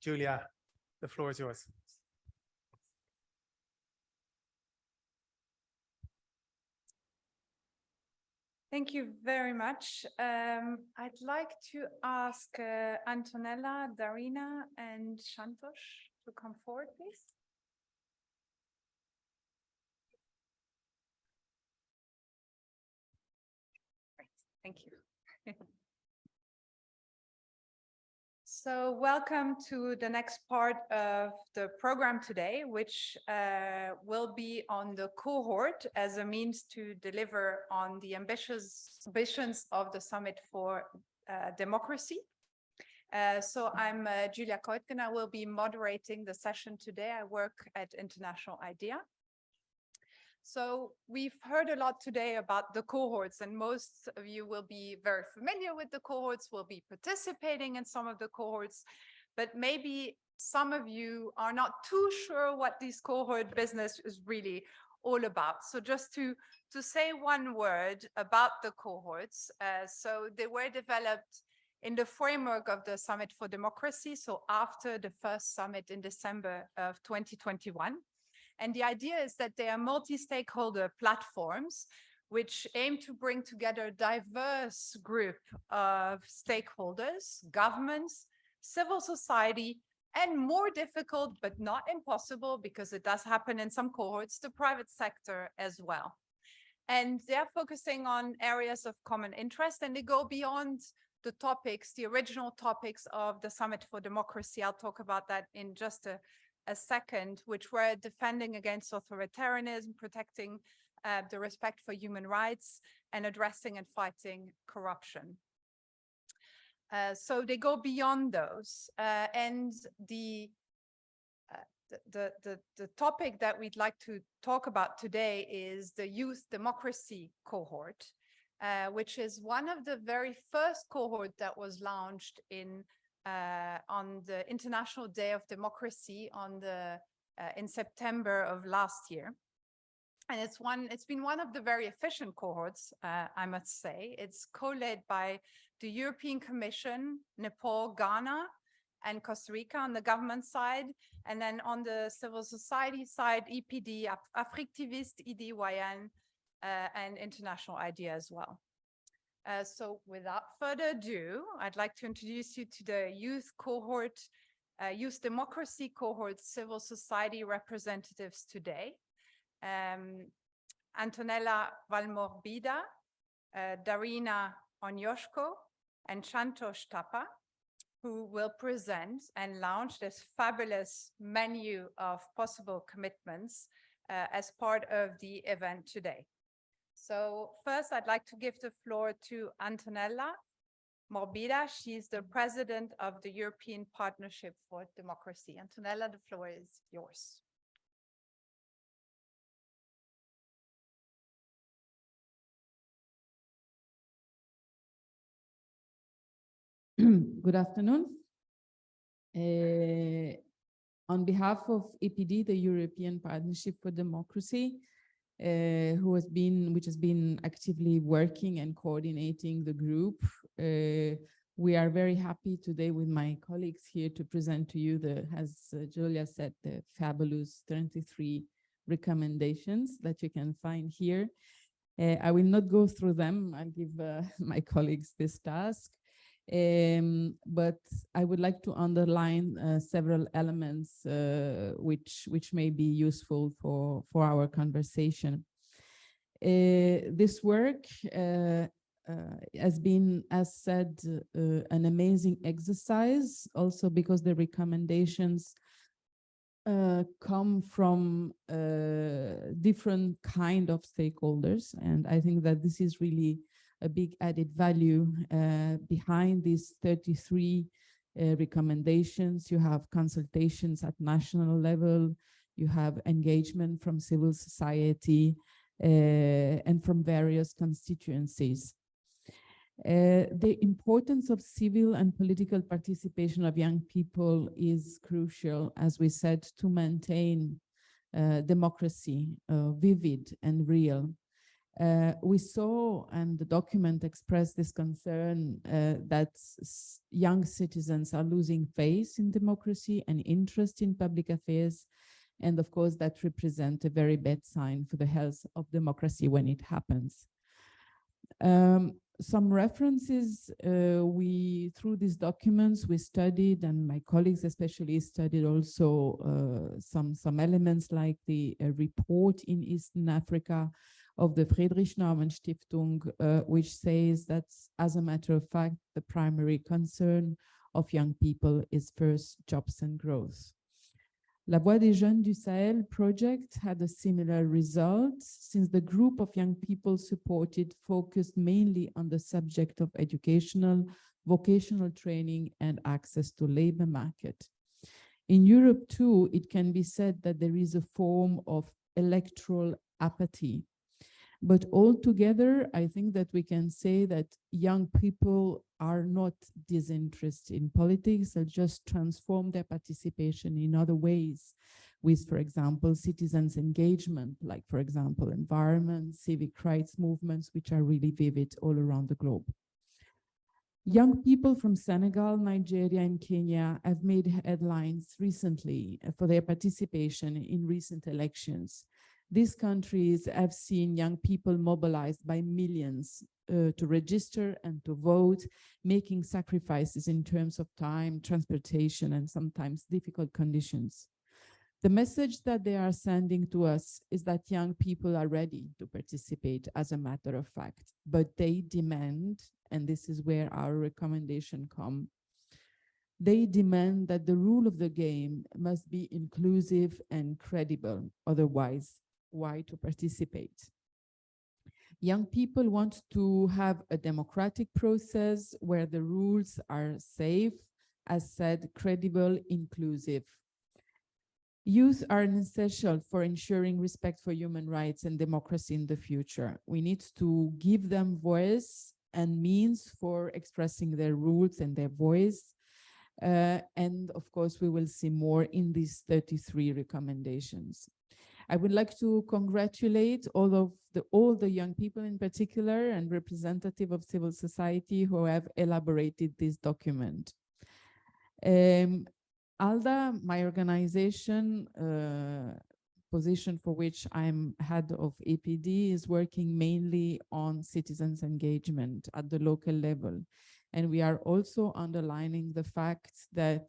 Julia, the floor is yours. Thank you very much. I'd like to ask Antonella, Daryna, and Santosh to come forward, please. Great. Thank you. So welcome to the next part of the program today, which will be on the cohort as a means to deliver on the ambitions of the Summit for Democracy. So I'm Julia Keutgen. I will be moderating the session today. I work at International IDEA. So we've heard a lot today about the cohorts, and most of you will be very familiar with the cohorts, will be participating in some of the cohorts, but maybe some of you are not too sure what this cohort business is really all about. So just to say one word about the cohorts, so they were developed in the framework of the Summit for Democracy, so after the first summit in December of 2021. And the idea is that they are multi-stakeholder platforms which aim to bring together a diverse group of stakeholders, governments, civil society, and more difficult, but not impossible, because it does happen in some cohorts, the private sector as well. And they're focusing on areas of common interest, and they go beyond the topics, the original topics of the Summit for Democracy. I'll talk about that in just a second, which were defending against authoritarianism, protecting the respect for human rights, and addressing and fighting corruption. So they go beyond those. And the topic that we'd like to talk about today is the Youth Democracy Cohort, which is one of the very first cohort that was launched on the International Day of Democracy in September of last year. And it's been one of the very efficient cohorts, I must say. It's co-led by the European Commission, Nepal, Ghana, and Costa Rica on the government side. And then on the civil society side, EPD, AFRICTIVISTES, EDYN, and International IDEA as well. So without further ado, I'd like to introduce you to the youth cohort, Youth Democracy Cohort civil society representatives today. Antonella Valmorbida, Daryna Onyshko, and Santosh Thapa, who will present and launch this fabulous menu of possible commitments as part of the event today. So first, I'd like to give the floor to Antonella Valmorbida. She's the president of the European Partnership for Democracy. Antonella, the floor is yours. Good afternoon. On behalf of EPD, the European Partnership for Democracy, which has been actively working and coordinating the group. We are very happy today with my colleagues here to present to you as Julia said, the fabulous 23 recommendations that you can find here. I will not go through them. I'll give my colleagues this task. But I would like to underline several elements which may be useful for our conversation. This work has been, as said, an amazing exercise, also because the recommendations come from different kind of stakeholders, and I think that this is really a big added value behind these 33 recommendations. You have consultations at national level, you have engagement from civil society and from various constituencies. The importance of civil and political participation of young people is crucial, as we said, to maintain democracy vivid and real. We saw, and the document expressed this concern, that young citizens are losing faith in democracy and interest in public affairs. And of course, that represents a very bad sign for the health of democracy when it happens. Some references through these documents we studied, and my colleagues especially studied also some elements like the report in Eastern Africa of the Friedrich Naumann Stiftung, which says that, as a matter of fact, the primary concern of young people is first jobs and growth. La Voix des Jeunes du Sahel project had a similar result, since the group of young people supported focused mainly on the subject of educational, vocational training and access to labor market. In Europe too, it can be said that there is a form of electoral apathy. But altogether, I think that we can say that young people are not disinterested in politics. They'll just transform their participation in other ways with, for example, citizens' engagement, like, for example, environment, civic rights movements, which are really vivid all around the globe. Young people from Senegal, Nigeria, and Kenya have made headlines recently for their participation in recent elections. These countries have seen young people mobilized by millions to register and to vote, making sacrifices in terms of time, transportation, and sometimes difficult conditions. The message that they are sending to us is that young people are ready to participate, as a matter of fact, but they demand, and this is where our recommendation comes, they demand that the rule of the game must be inclusive and credible, otherwise, why to participate? Young people want to have a democratic process where the rules are safe, as said, credible, inclusive. Youth are essential for ensuring respect for human rights and democracy in the future. We need to give them voice and means for expressing their rules and their voice. And of course, we will see more in these 33 recommendations. I would like to congratulate all the young people in particular and representative of civil society who have elaborated this document. ALDA, my organization, position for which I'm head of EPD, is working mainly on citizens' engagement at the local level. And we are also underlining the fact that,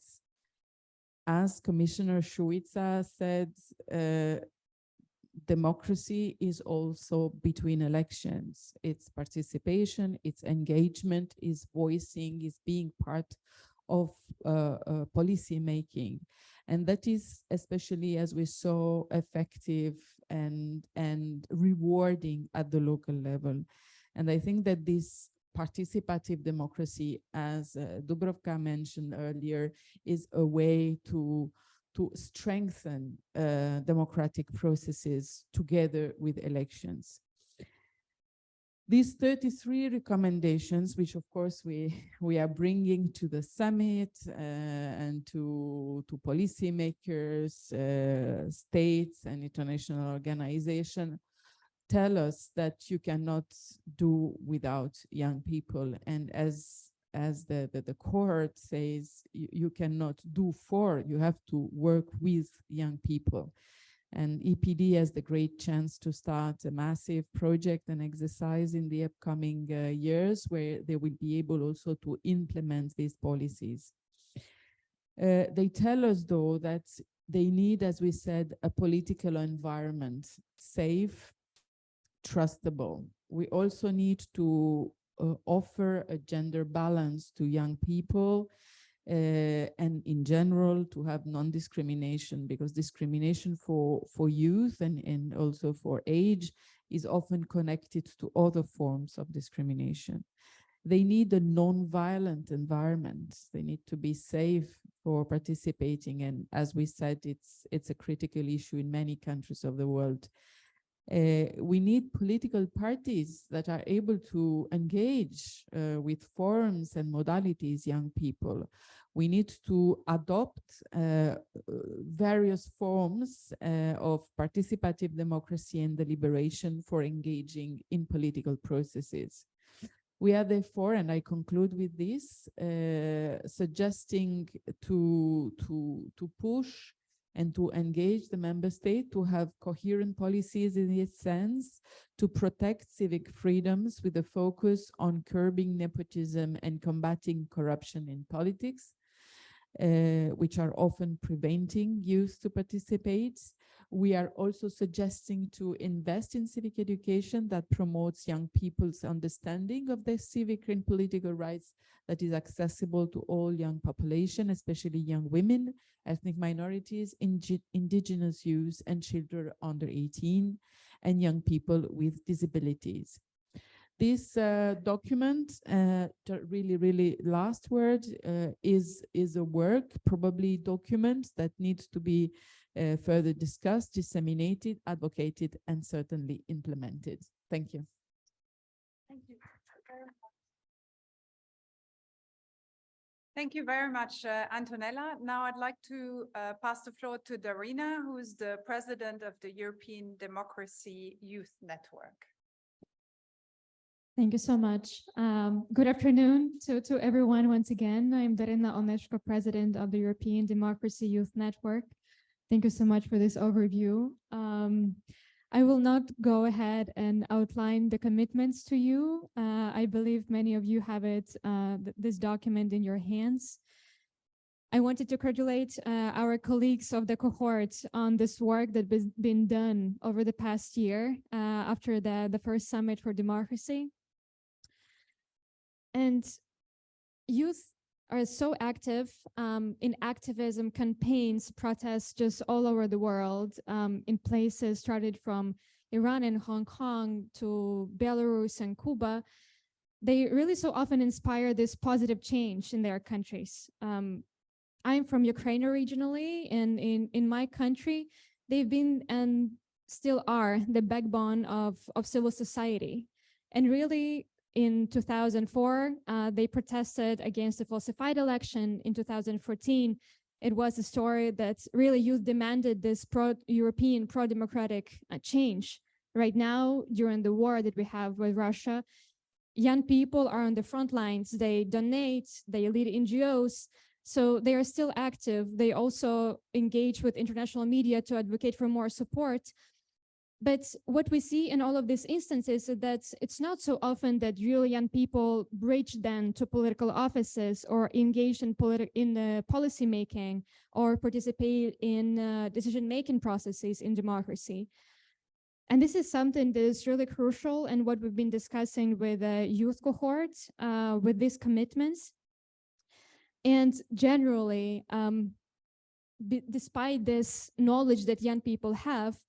as Commissioner Suica said, democracy is also between elections. It's participation, it's engagement, it's voicing, it's being part of policy making. And that is, especially as we saw, effective and rewarding at the local level. And I think that this participative democracy, as Dubravka mentioned earlier, is a way to strengthen democratic processes together with elections. These 33 recommendations, which of course we are bringing to the summit and to policymakers, states and international organizations, tell us that you cannot do without young people. And as the cohort says, you cannot do for, you have to work with young people. And EPD has the great chance to start a massive project and exercise in the upcoming years, where they will be able also to implement these policies. They tell us, though, that they need, as we said, a political environment, safe, trustable. We also need to offer a gender balance to young people, and in general to have non-discrimination, because discrimination for youth and also for age is often connected to other forms of discrimination. They need a non-violent environment. They need to be safe for participating, and as we said, it's a critical issue in many countries of the world. We need political parties that are able to engage with forums and modalities young people. We need to adopt various forms of participative democracy and deliberation for engaging in political processes. We are therefore, and I conclude with this, suggesting to push and to engage the member state to have coherent policies in this sense, to protect civic freedoms with a focus on curbing nepotism and combating corruption in politics, which are often preventing youth to participate. We are also suggesting to invest in civic education that promotes young people's understanding of their civic and political rights, that is accessible to all young population, especially young women, ethnic minorities, indigenous youth, and children under 18, and young people with disabilities. This document, really last word, is a work, probably document that needs to be further discussed, disseminated, advocated, and certainly implemented. Thank you. Thank you very much. Thank you very much, Antonella. Now I'd like to pass the floor to Daryna, who is the president of the European Democracy Youth Network. Thank you so much. Good afternoon to everyone once again. I'm Daryna, Onyshko, president of the European Democracy Youth Network. Thank you so much for this overview. I will not go ahead and outline the commitments to you. I believe many of you have this document in your hands. I wanted to congratulate our colleagues of the cohort on this work that has been done over the past year after the first summit for democracy. And youth are so active in activism campaigns, protests just all over the world, in places started from Iran and Hong Kong to Belarus and Cuba. They really so often inspire this positive change in their countries. I'm from Ukraine originally, and in my country, they've been and still are the backbone of civil society. And really, in 2004, they protested against a falsified election. In 2014, it was a story that really youth demanded this pro-European, pro-democratic change. Right now, during the war that we have with Russia, young people are on the front lines. They donate, they lead NGOs, so they are still active. They also engage with international media to advocate for more support. But what we see in all of these instances is that it's not so often that really young people bridge then to political offices or engage in the policy making or participate in decision-making processes in democracy. And this is something that is really crucial and what we've been discussing with youth cohorts, with these commitments. And generally, despite this knowledge that young people have,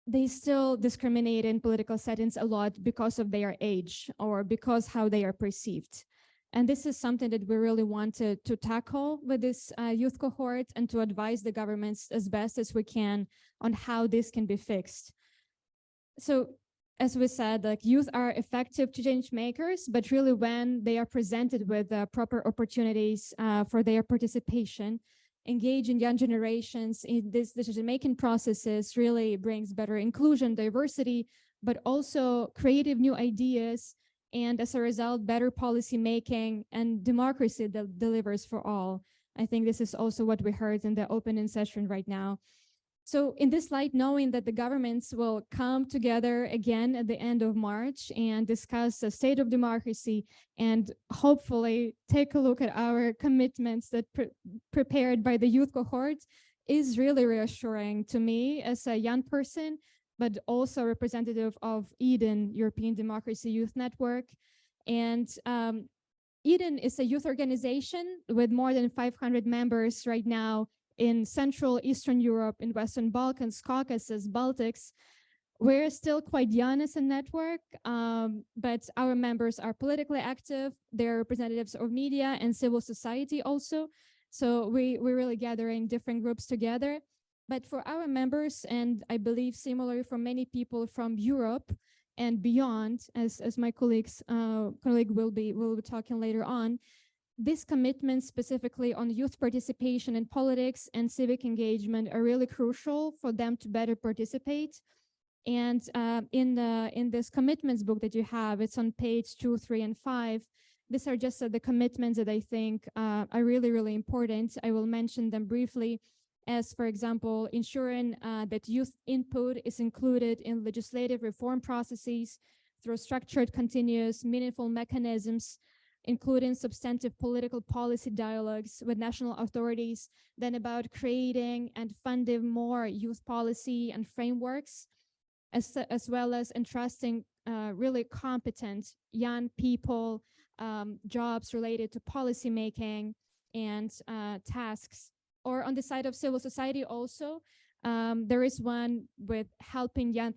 they still discriminate in political settings a lot because of their age or because how they are perceived. And this is something that we really want to tackle with this youth cohort and to advise the governments as best as we can on how this can be fixed. So as we said, like youth are effective change makers, but really when they are presented with proper opportunities for their participation, engage in young generations in this decision-making processes really brings better inclusion, diversity, but also creative new ideas, and as a result, better policy making and democracy that delivers for all. I think this is also what we heard in the opening session right now. So in this light, knowing that the governments will come together again at the end of March and discuss the state of democracy and hopefully take a look at our commitments that prepared by the youth cohort is really reassuring to me as a young person, but also representative of EDYN, European Democracy Youth Network. And EDYN is a youth organization with more than 500 members right now in Central, Eastern Europe, in Western Balkans, Caucasus, Baltics. We're still quite young as a network, but our members are politically active. They're representatives of media and civil society also. So we're really gathering different groups together. But for our members, and I believe similarly for many people from Europe and beyond, as my colleague will be talking later on, these commitments specifically on youth participation in politics and civic engagement are really crucial for them to better participate. And in this commitments book that you have, it's on page 2, 3, and 5. These are just the commitments that I think are really, really important. I will mention them briefly as, for example, ensuring that youth input is included in legislative reform processes through structured, continuous, meaningful mechanisms, including substantive political policy dialogues with national authorities, then about creating and funding more youth policy and frameworks, as well as entrusting really competent young people jobs related to policy making and tasks. Or on the side of civil society also, there is one with helping young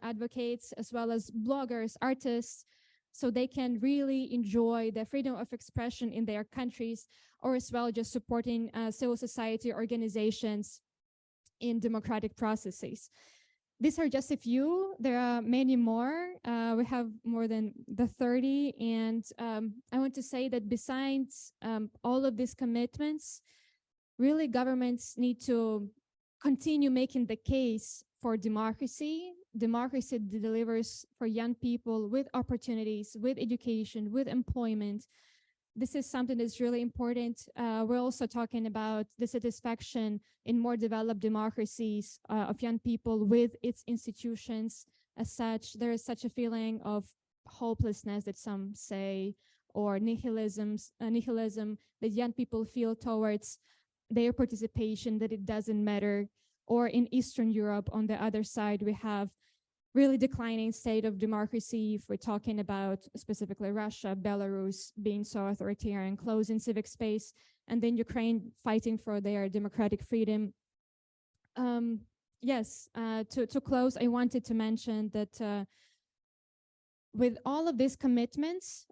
advocates as well as bloggers, artists, so they can really enjoy the freedom of expression in their countries, or as well just supporting civil society organizations in democratic processes. These are just a few. There are many more. We have more than the 30. And I want to say that besides all of these commitments, really governments need to continue making the case for democracy. Democracy delivers for young people with opportunities, with education, with employment. This is something that's really important. We're also talking about the satisfaction in more developed democracies of young people with its institutions. As such, there is such a feeling of hopelessness that some say, or nihilism that young people feel towards their participation, that it doesn't matter. Or in Eastern Europe, on the other side, we have really declining state of democracy. If we're talking about specifically Russia, Belarus being so authoritarian, closing civic space, and then Ukraine fighting for their democratic freedom. Yes, to close, I wanted to mention that with all of these commitments,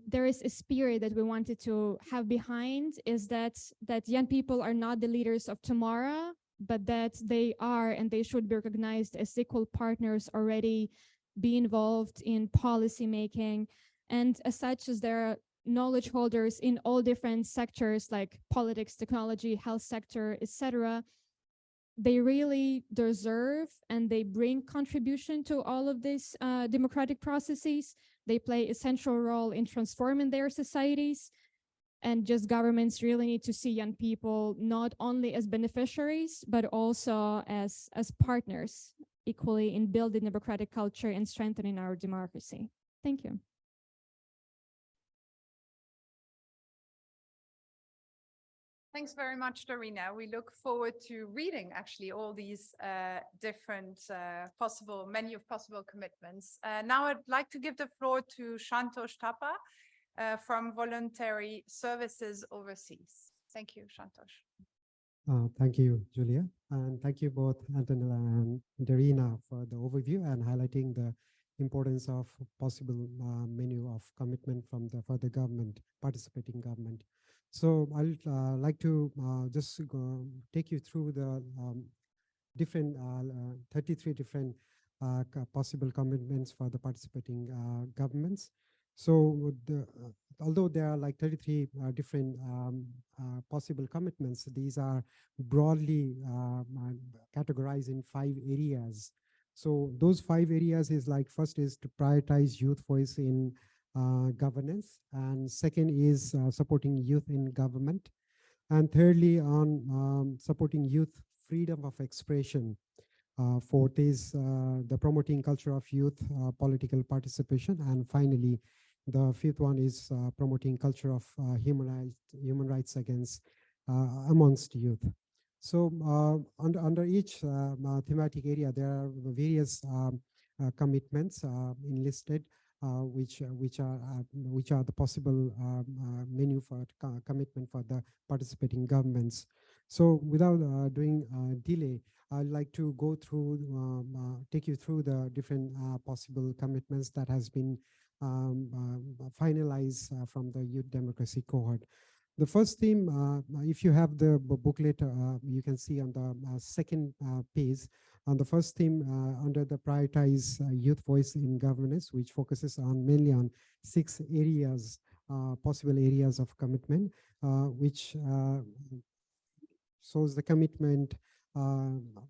there is a spirit that we wanted to have behind, is that young people are not the leaders of tomorrow, but that they are and they should be recognized as equal partners already, be involved in policy making. And as such, as there are knowledge holders in all different sectors like politics, technology, health sector, etc., they really deserve and they bring contribution to all of these democratic processes. They play a central role in transforming their societies. And just governments really need to see young people not only as beneficiaries, but also as partners equally in building democratic culture and strengthening our democracy. Thank you. Thanks very much, Daryna. We look forward to reading actually all these different menu of possible commitments. Now I'd like to give the floor to Santosh Thapa from Voluntary Services Overseas. Thank you, Santosh. Thank you, Julia. And thank you both, Antonella and Daryna, for the overview and highlighting the importance of possible menu of commitment from for the government, participating government. So I'd like to just take you through the different 33 different possible commitments for the participating governments. So although there are like 33 different possible commitments, these are broadly categorized in 5 areas. So those 5 areas is like, first is to prioritize youth voice in governance, and second is supporting youth in government, and thirdly on supporting youth freedom of expression. Fourth is the promoting culture of youth political participation, and finally the fifth one is promoting culture of human rights against amongst youth. So under each thematic area, there are various commitments enlisted, which are the possible menu for commitment for the participating governments. So without doing delay, I'd like to go through, take you through the different possible commitments that has been finalized from the Youth Democracy Cohort. The first theme, if you have the booklet, you can see on the second page, on the first theme under the prioritize youth voice in governance, which focuses on mainly on 6 areas possible areas of commitment, which shows the commitment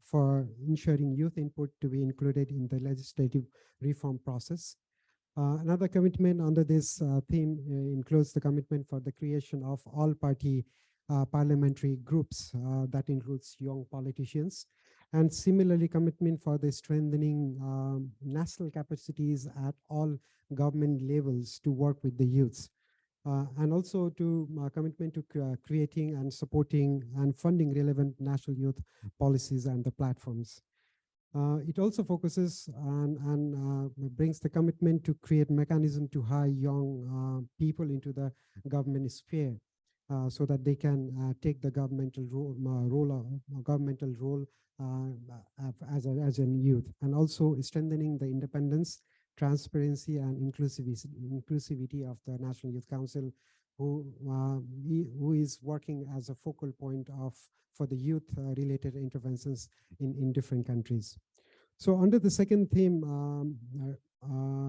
for ensuring youth input to be included in the legislative reform process. Another commitment under this theme includes the commitment for the creation of all-party parliamentary groups that includes young politicians, and similarly commitment for the strengthening national capacities at all government levels to work with the youths. And also to commitment to creating and supporting and funding relevant national youth policies and the platforms. It also focuses on and brings the commitment to create mechanism to hire young people into the government sphere so that they can take the governmental role as a youth, and also strengthening the independence, transparency, and inclusivity of the National Youth Council, who is working as a focal point for the youth related interventions in different countries. So under the second theme,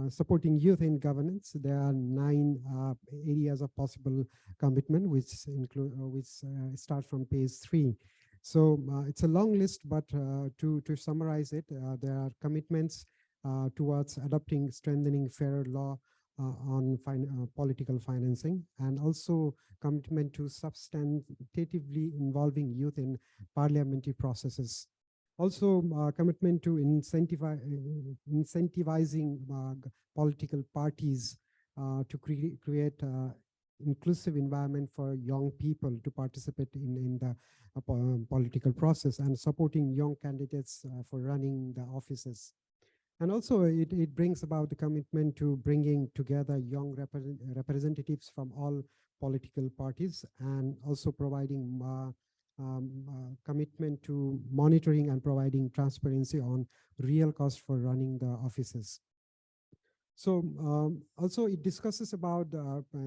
supporting youth in governance, there are 9 areas of possible commitment, which start from page 3. So it's a long list, but to summarize it, there are commitments towards adopting, strengthening fairer law on political financing, and also commitment to substantively involving youth in parliamentary processes. Also, commitment to incentivizing political parties to create inclusive environment for young people to participate in the political process, and supporting young candidates for running the offices. And also it brings about the commitment to bringing together young representatives from all political parties, and also providing commitment to monitoring and providing transparency on real cost for running the offices. So also it discusses about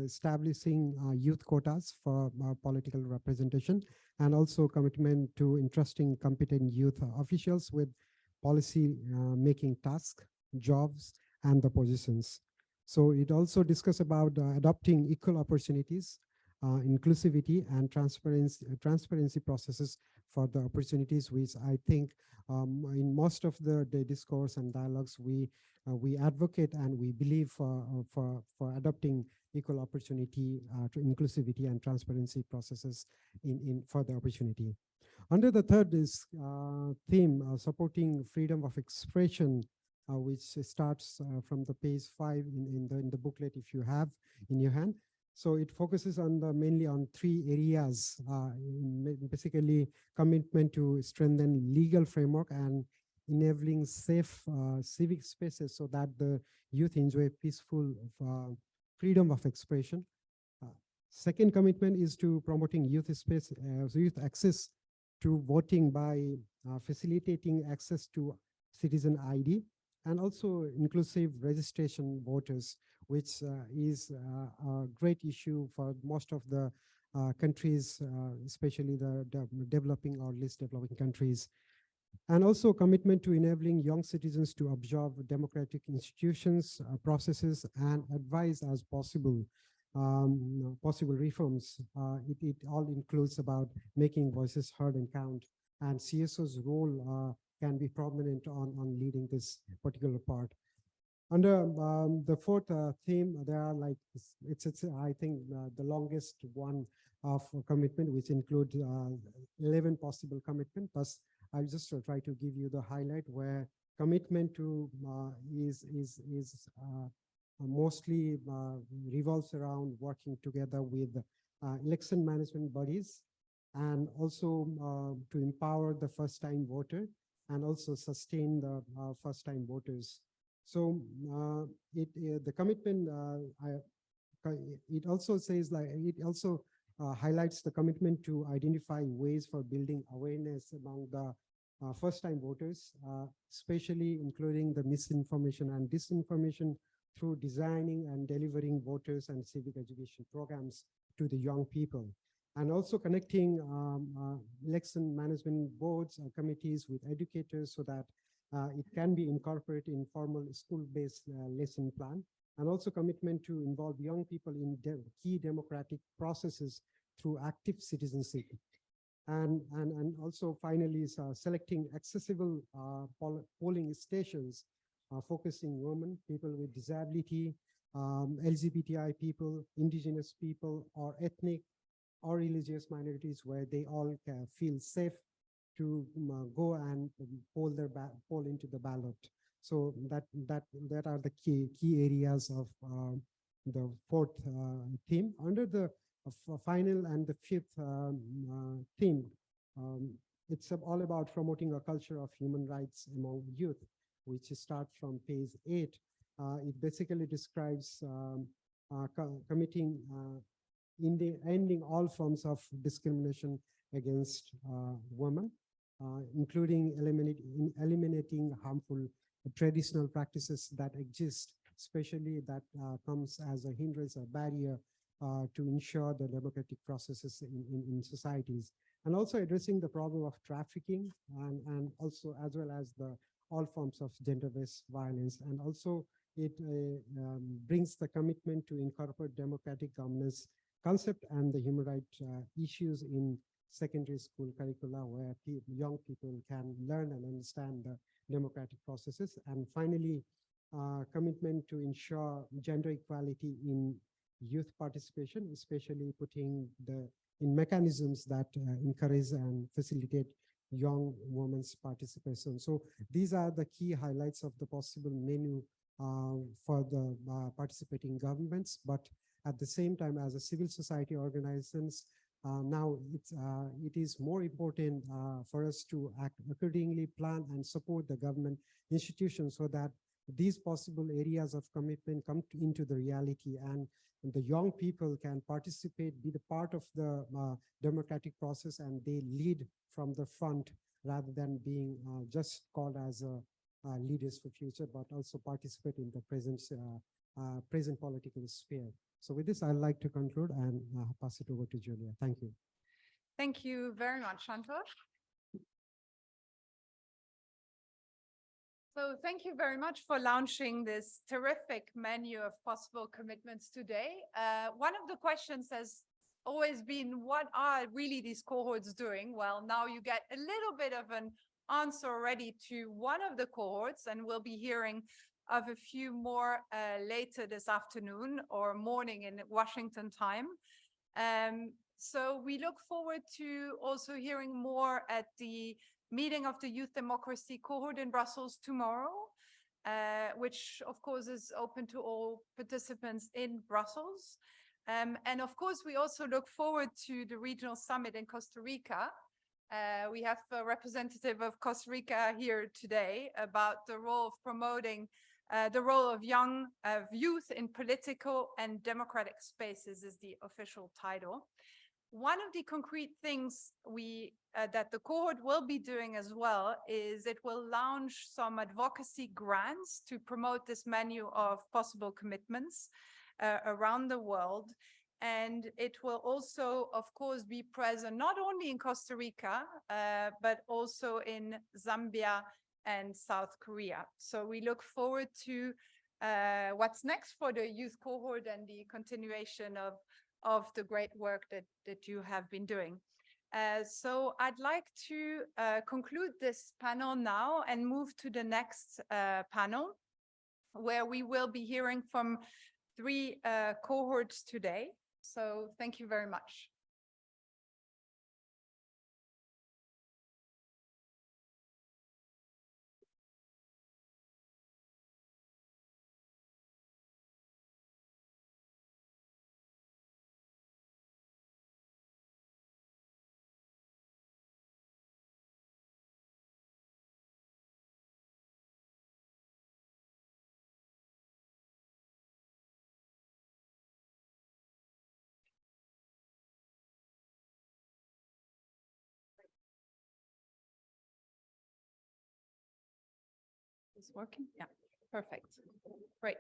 establishing youth quotas for political representation, and also commitment to entrusting competent youth officials with policy making tasks, jobs, and the positions. So it also discusses about adopting equal opportunities, inclusivity, and transparency processes for the opportunities, which I think in most of the discourse and dialogues we advocate and we believe for adopting equal opportunity to inclusivity and transparency processes for the opportunity. Under the third is theme, supporting freedom of expression, which starts from the page 5 in the booklet if you have in your hand. So it focuses on mainly on 3 areas, basically commitment to strengthen legal framework and enabling safe civic spaces so that the youth enjoy peaceful freedom of expression. Second commitment is to promoting youth access to voting by facilitating access to citizen ID, and also inclusive registration voters, which is a great issue for most of the countries, especially the developing or least developing countries. And also commitment to enabling young citizens to observe democratic institutions, processes, and advise as possible reforms. It all includes about making voices heard and count, and CSO's role can be prominent on leading this particular part. Under the fourth theme, there are like, it's I think the longest one of commitment, which includes 11 possible commitment, plus I'll just try to give you the highlight where commitment to is mostly revolves around working together with election management bodies, and also to empower the first-time voter, and also sustain the first-time voters. So the commitment, it also says like, it also highlights the commitment to identify ways for building awareness among the first-time voters, especially including the misinformation and disinformation through designing and delivering voters and civic education programs to the young people, and also connecting election management boards and committees with educators so that it can be incorporated in formal school-based lesson plan, and also commitment to involve young people in key democratic processes through active citizenship. And also finally selecting accessible polling stations, focusing women, people with disability, LGBTI people, indigenous people, or ethnic or religious minorities, where they all can feel safe to go and poll into the ballot. So that are the key areas of the fourth theme. Under the final and the fifth theme, it's all about promoting a culture of human rights among youth, which starts from page 8. It basically describes committing ending all forms of discrimination against women, including eliminating harmful traditional practices that exist, especially that comes as a hindrance or barrier to ensure the democratic processes in societies, and also addressing the problem of trafficking and also as well as the all forms of gender-based violence. And also it brings the commitment to incorporate democratic governance concept and the human rights issues in secondary school curricula, where young people can learn and understand the democratic processes. And finally, commitment to ensure gender equality in youth participation, especially putting in mechanisms that encourage and facilitate young women's participation. So these are the key highlights of the possible menu for the participating governments. But at the same time, as a civil society organizations, now it is more important for us to accordingly plan and support the government institutions so that these possible areas of commitment come into the reality, and the young people can participate, be the part of the democratic process, and they lead from the front rather than being just called as leaders for future, but also participate in the present political sphere. So with this, I'd like to conclude and pass it over to Julia. Thank you. Thank you very much, Santosh. So thank you very much for launching this terrific menu of possible commitments today. One of the questions has always been, what are really these cohorts doing? Well, now you get a little bit of an answer already to one of the cohorts, and we'll be hearing of a few more later this afternoon or morning in Washington time. So we look forward to also hearing more at the meeting of the Youth Democracy Cohort in Brussels tomorrow, which of course is open to all participants in Brussels. And of course, we also look forward to the regional summit in Costa Rica. We have a representative of Costa Rica here today about the role of promoting the role of youth in political and democratic spaces is the official title. One of the concrete things that the cohort will be doing as well is it will launch some advocacy grants to promote this menu of possible commitments around the world. And it will also, of course, be present not only in Costa Rica, but also in Zambia and South Korea. So we look forward to what's next for the youth cohort and the continuation of the great work that you have been doing. So I'd like to conclude this panel now and move to the next panel, where we will be hearing from 3 cohorts today. So thank you very much. Is working? Yeah, perfect. Great.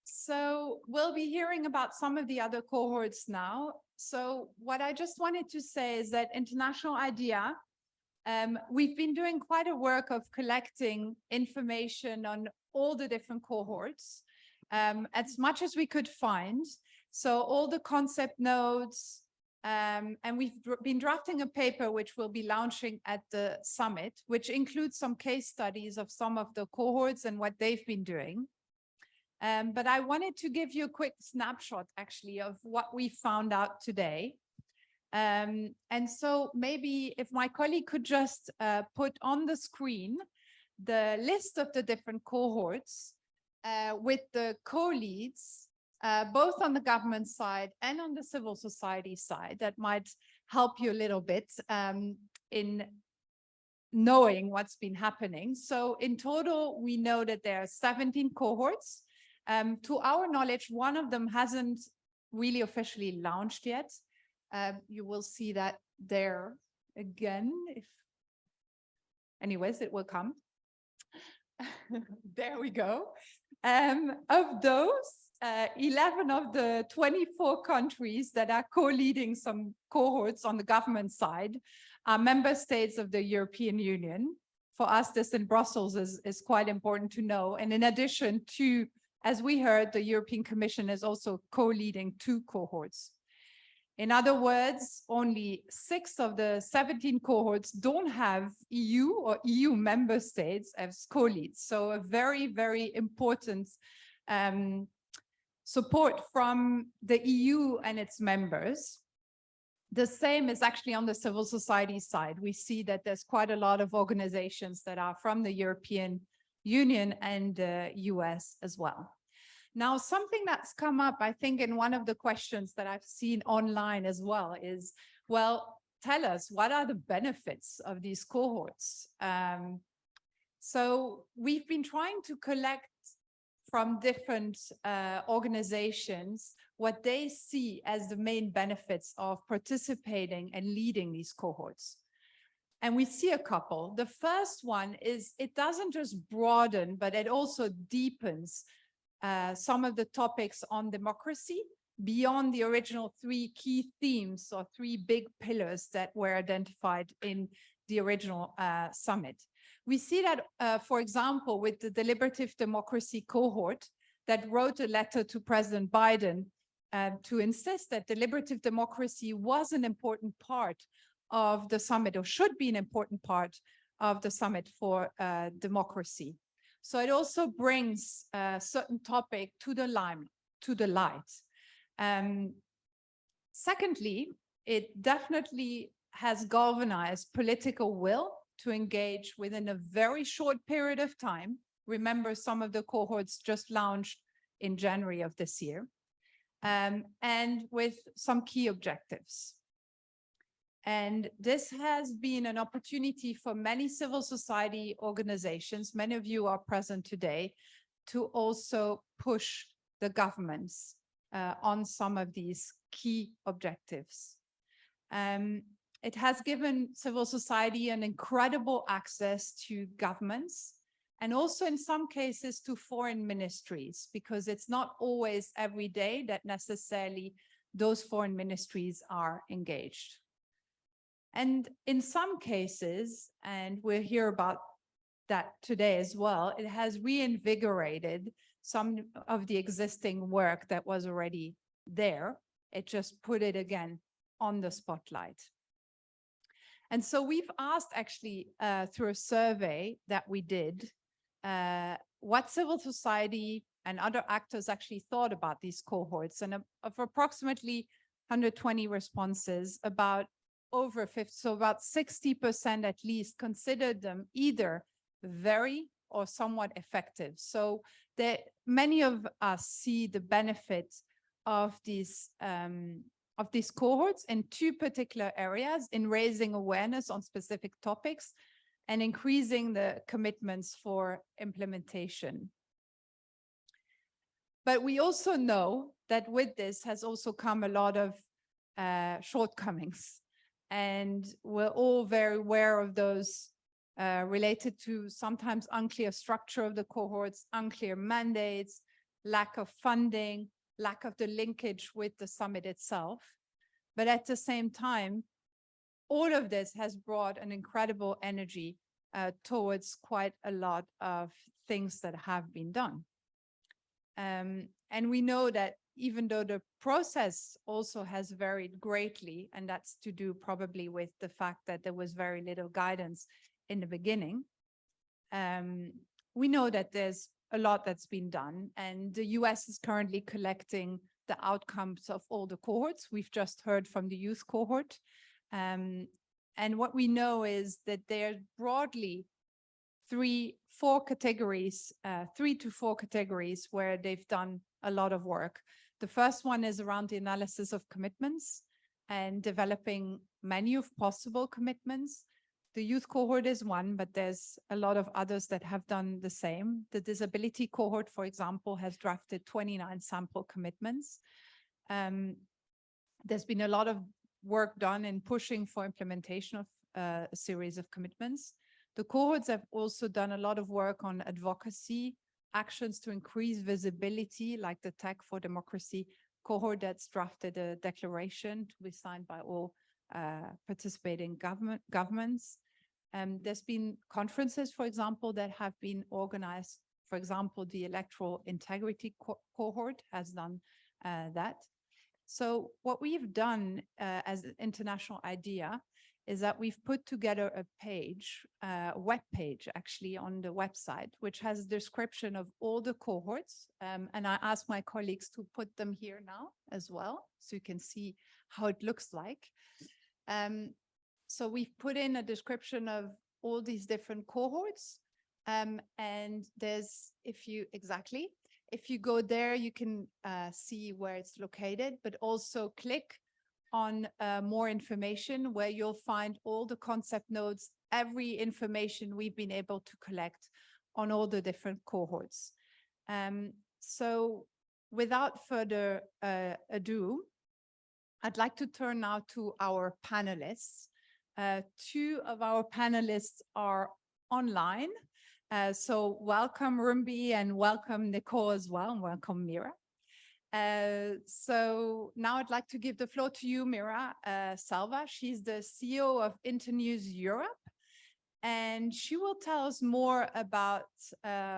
So we'll be hearing about some of the other cohorts now. So what I just wanted to say is that International IDEA, we've been doing quite a work of collecting information on all the different cohorts as much as we could find. So all the concept notes, and we've been drafting a paper which we'll be launching at the summit, which includes some case studies of some of the cohorts and what they've been doing. But I wanted to give you a quick snapshot, actually, of what we found out today. And so maybe if my colleague could just put on the screen the list of the different cohorts with the co-leads, both on the government side and on the civil society side, that might help you a little bit in knowing what's been happening. So in total, we know that there are 17 cohorts. To our knowledge, one of them hasn't really officially launched yet. You will see that there again. Anyways, it will come. There we go. Of those, 11 of the 24 countries that are co-leading some cohorts on the government side are member states of the European Union. For us, this in Brussels is quite important to know. And in addition to, as we heard, the European Commission is also co-leading 2 cohorts. In other words, only 6 of the 17 cohorts don't have EU or EU member states as co-leads. So a very, very important support from the EU and its members. The same is actually on the civil society side. We see that there's quite a lot of organizations that are from the European Union and US as well. Now, something that's come up, I think, in one of the questions that I've seen online as well is, well, tell us, what are the benefits of these cohorts? So we've been trying to collect from different organizations what they see as the main benefits of participating and leading these cohorts. And we see a couple. The first one is it doesn't just broaden, but it also deepens some of the topics on democracy beyond the original 3 key themes or 3 big pillars that were identified in the original summit. We see that, for example, with the deliberative democracy cohort that wrote a letter to President Biden to insist that deliberative democracy was an important part of the summit, or should be an important part of the summit for democracy. So it also brings a certain topic to the light. Secondly, it definitely has galvanized political will to engage within a very short period of time. Remember, some of the cohorts just launched in January of this year, and with some key objectives. And this has been an opportunity for many civil society organizations, many of you are present today, to also push the governments on some of these key objectives. It has given civil society an incredible access to governments, and also in some cases to foreign ministries, because it's not always every day that necessarily those foreign ministries are engaged. And in some cases, and we'll hear about that today as well, it has reinvigorated some of the existing work that was already there. It just put it again on the spotlight. And so we've asked actually through a survey that we did, what civil society and other actors actually thought about these cohorts. And of approximately 120 responses, about over 50, so about 60% at least, considered them either very or somewhat effective. So many of us see the benefits of these cohorts in 2 particular areas: in raising awareness on specific topics and increasing the commitments for implementation. But we also know that with this has also come a lot of shortcomings. And we're all very aware of those related to sometimes unclear structure of the cohorts, unclear mandates, lack of funding, lack of the linkage with the summit itself. But at the same time, all of this has brought an incredible energy towards quite a lot of things that have been done. And we know that even though the process also has varied greatly, and that's to do probably with the fact that there was very little guidance in the beginning, we know that there's a lot that's been done, and the US is currently collecting the outcomes of all the cohorts. We've just heard from the youth cohort. And what we know is that there are broadly 3 to 4 categories where they've done a lot of work. The first one is around the analysis of commitments and developing many of possible commitments. The youth cohort is one, but there's a lot of others that have done the same. The disability cohort, for example, has drafted 29 sample commitments. There's been a lot of work done in pushing for implementation of a series of commitments. The cohorts have also done a lot of work on advocacy actions to increase visibility, like the Tech for Democracy cohort that's drafted a declaration to be signed by all participating governments. There's been conferences, for example, that have been organized. For example, the Electoral Integrity Cohort has done that. So what we've done as an international idea is that we've put together a page, web page actually on the website, which has a description of all the cohorts. And I asked my colleagues to put them here now as well, so you can see how it looks like. So we've put in a description of all these different cohorts. And there's, if you go there, you can see where it's located, but also click on more information where you'll find all the concept notes, every information we've been able to collect on all the different cohorts. So without further ado, I'd like to turn now to our panelists. 2 of our panelists are online. So welcome Rumbi and welcome Nicole as well, and welcome Meera. So now I'd like to give the floor to you, Meera Selva. She's the CEO of Internews Europe, and she will tell us more about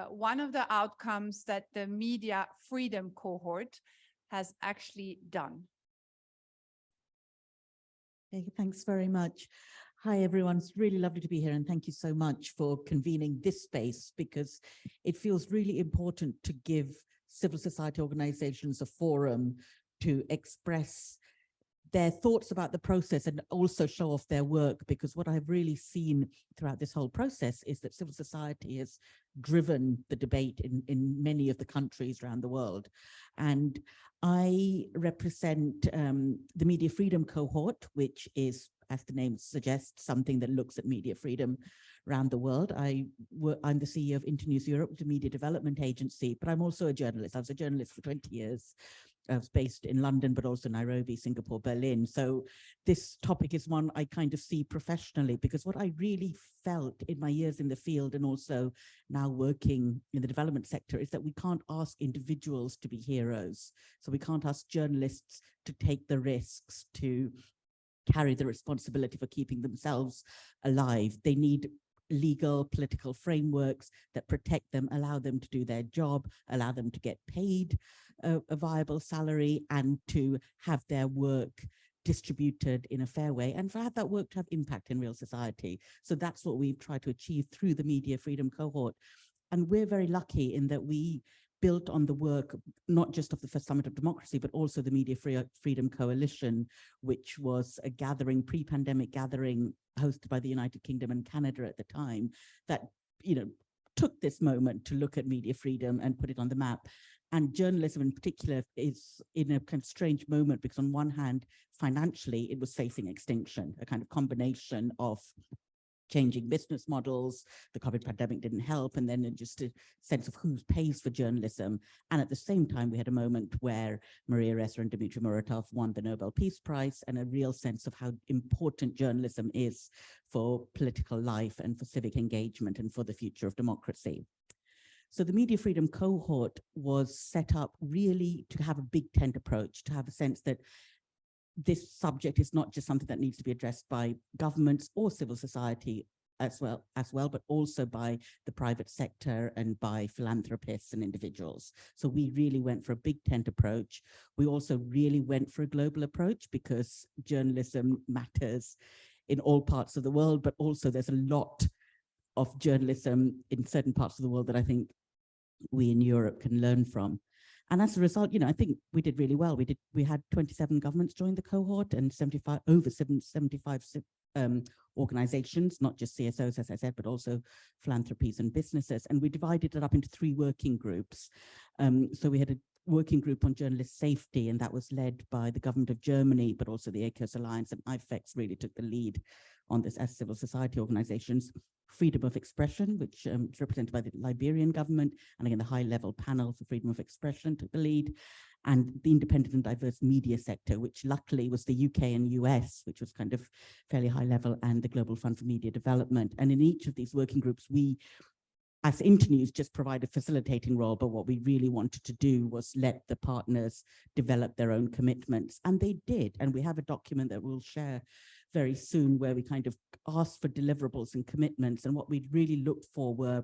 one of the outcomes that the media freedom cohort has actually done. Okay, thanks very much. Hi, everyone. It's really lovely to be here, and thank you so much for convening this space, because it feels really important to give civil society organizations a forum to express their thoughts about the process and also show off their work, because what I've really seen throughout this whole process is that civil society has driven the debate in many of the countries around the world. And I represent the Media Freedom Cohort, which is, as the name suggests, something that looks at media freedom around the world. I'm the CEO of Internews Europe, the media development agency, but I'm also a journalist. I was a journalist for 20 years. I was based in London, but also Nairobi, Singapore, Berlin. So this topic is one I kind of see professionally, because what I really felt in my years in the field and also now working in the development sector is that we can't ask individuals to be heroes. So we can't ask journalists to take the risks, to carry the responsibility for keeping themselves alive. They need legal, political frameworks that protect them, allow them to do their job, allow them to get paid a viable salary, and to have their work distributed in a fair way, and for that work to have impact in real society. So that's what we've tried to achieve through the Media Freedom Cohort. And we're very lucky in that we built on the work, not just of the First Summit of Democracy, but also the Media Freedom Coalition, which was a gathering, pre-pandemic gathering hosted by the United Kingdom and Canada at the time, that, you know, took this moment to look at media freedom and put it on the map. And journalism in particular is in a kind of strange moment, because on one hand, financially, it was facing extinction, a kind of combination of changing business models. The COVID pandemic didn't help, and then just a sense of who pays for journalism. And at the same time, we had a moment where Maria Ressa and Dmitry Muratov won the Nobel Peace Prize, and a real sense of how important journalism is for political life and for civic engagement and for the future of democracy. So the Media Freedom Cohort was set up really to have a big tent approach, to have a sense that this subject is not just something that needs to be addressed by governments or civil society as well, but also by the private sector and by philanthropists and individuals. So we really went for a big tent approach. We also really went for a global approach because journalism matters in all parts of the world, but also there's a lot of journalism in certain parts of the world that I think we in Europe can learn from. And as a result, I think we did really well. We had 27 governments join the cohort and over 75 organizations, not just CSOs, as I said, but also philanthropies and businesses. And we divided it up into 3 working groups. So we had a working group on journalist safety, and that was led by the government of Germany, but also the ACOS Alliance, and IFEX really took the lead on this as civil society organizations. Freedom of expression, which is represented by the Liberian government, and again, the high-level panel for freedom of expression took the lead, and the independent and diverse media sector, which luckily was the UK and US, which was kind of fairly high level, and the Global Fund for Media Development. And in each of these working groups, we, as Internews, just provide a facilitating role, but what we really wanted to do was let the partners develop their own commitments, and they did. And we have a document that we'll share very soon where we kind of asked for deliverables and commitments, and what we really looked for were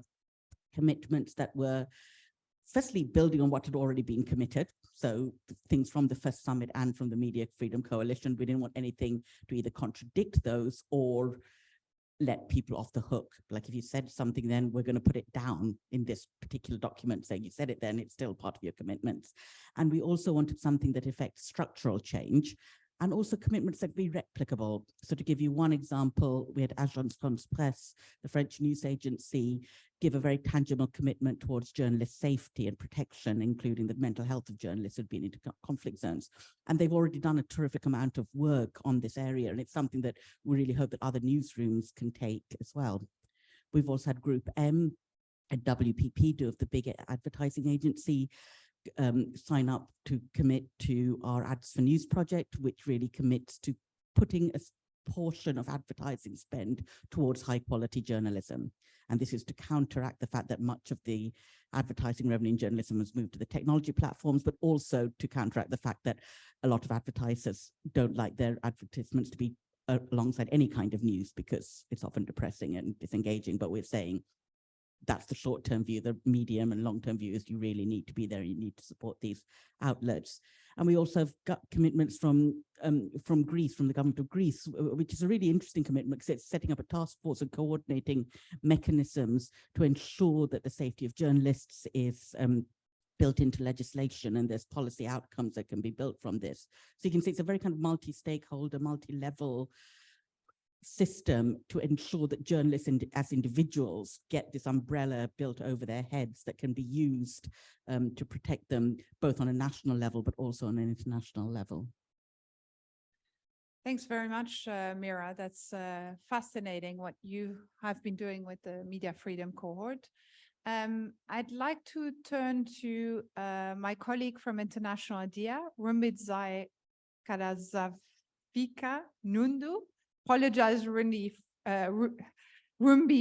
commitments that were firstly building on what had already been committed. So things from the first summit and from the Media Freedom Coalition. We didn't want anything to either contradict those or let people off the hook. Like if you said something, then we're going to put it down in this particular document saying you said it, then it's still part of your commitments. And we also wanted something that affects structural change, and also commitments that be replicable. So to give you one example, we had Agence France-Presse, the French news agency, give a very tangible commitment towards journalist safety and protection, including the mental health of journalists who'd been into conflict zones. And they've already done a terrific amount of work on this area, and it's something that we really hope that other newsrooms can take as well. We've also had Group M at WPP, do of the big advertising agency, sign up to commit to our Ads for News project, which really commits to putting a portion of advertising spend towards high quality journalism. And this is to counteract the fact that much of the advertising revenue in journalism has moved to the technology platforms, but also to counteract the fact that a lot of advertisers don't like their advertisements to be alongside any kind of news because it's often depressing and disengaging. But we're saying that's the short-term view. The medium and long-term view is you really need to be there. You need to support these outlets. And we also have got commitments from Greece, from the government of Greece, which is a really interesting commitment because it's setting up a task force and coordinating mechanisms to ensure that the safety of journalists is built into legislation, and there's policy outcomes that can be built from this. So you can see it's a very kind of multi-stakeholder, multi-level system to ensure that journalists as individuals get this umbrella built over their heads that can be used to protect them both on a national level but also on an international level. Thanks very much, Meera. That's fascinating what you have been doing with the Media Freedom Cohort. I'd like to turn to my colleague from International EDYN, Rumbidzai Kandawasvika-Nhundu. Apologize, Rumbi,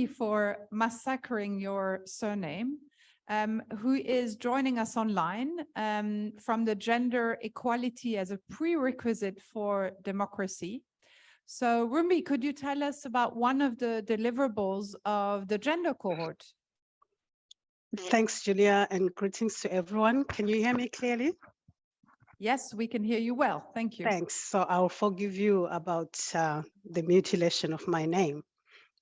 for massacring your surname, who is joining us online from the Gender Equality as a Prerequisite for Democracy. So, Rumbi, could you tell us about one of the deliverables of the gender cohort? Thanks, Julia, and greetings to everyone. Can you hear me clearly? Yes, we can hear you well. Thank you. Thanks. So I'll forgive you about the mutilation of my name.